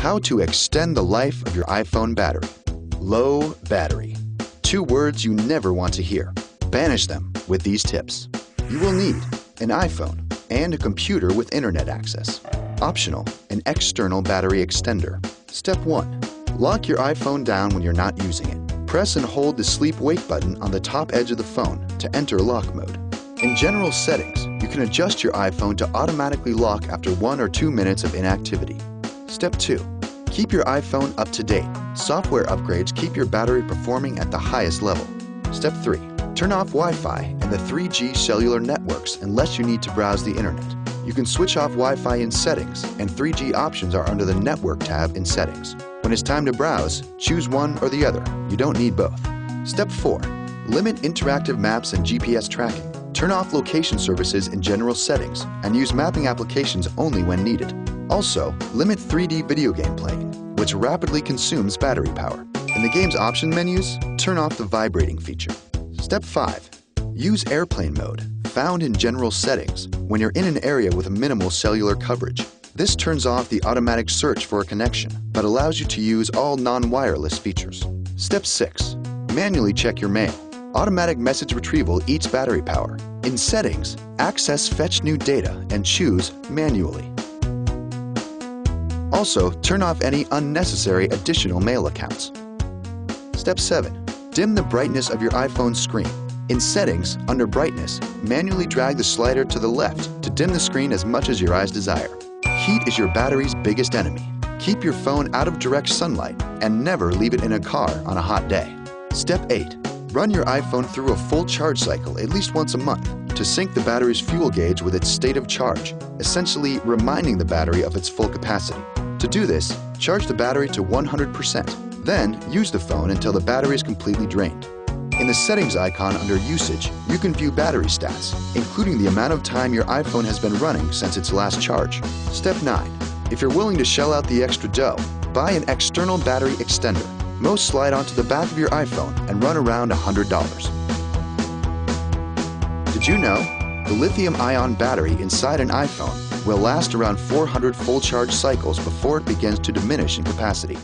How to extend the life of your iPhone battery. Low battery. 2 words you never want to hear. Banish them with these tips. You will need an iPhone and a computer with internet access. Optional, an external battery extender. Step 1. Lock your iPhone down when you're not using it. Press and hold the sleep-wake button on the top edge of the phone to enter lock mode. In general settings, you can adjust your iPhone to automatically lock after 1 or 2 minutes of inactivity. Step 2. Keep your iPhone up to date. Software upgrades keep your battery performing at the highest level. Step 3. Turn off Wi-Fi and the 3G cellular networks unless you need to browse the internet. You can switch off Wi-Fi in Settings, and 3G options are under the Network tab in Settings. When it's time to browse, choose one or the other. You don't need both. Step 4. Limit interactive maps and GPS tracking. Turn off location services in general settings and use mapping applications only when needed. Also, limit 3D video game playing, which rapidly consumes battery power. In the game's option menus, turn off the vibrating feature. Step 5. Use airplane mode, found in general settings, when you're in an area with minimal cellular coverage. This turns off the automatic search for a connection, but allows you to use all non-wireless features. Step 6. Manually check your mail. Automatic message retrieval eats battery power. In Settings, access Fetch New Data and choose Manually. Also, turn off any unnecessary additional mail accounts. Step 7. Dim the brightness of your iPhone screen. In Settings, under Brightness, manually drag the slider to the left to dim the screen as much as your eyes desire. Heat is your battery's biggest enemy. Keep your phone out of direct sunlight and never leave it in a car on a hot day. Step 8. Run your iPhone through a full charge cycle at least once a month to sync the battery's fuel gauge with its state of charge, essentially reminding the battery of its full capacity. To do this, charge the battery to 100%. Then, use the phone until the battery is completely drained. In the Settings icon under Usage, you can view battery stats, including the amount of time your iPhone has been running since its last charge. Step 9. If you're willing to shell out the extra dough, buy an external battery extender. Most slide onto the back of your iPhone and run around $100. Did you know? The lithium-ion battery inside an iPhone will last around 400 full charge cycles before it begins to diminish in capacity.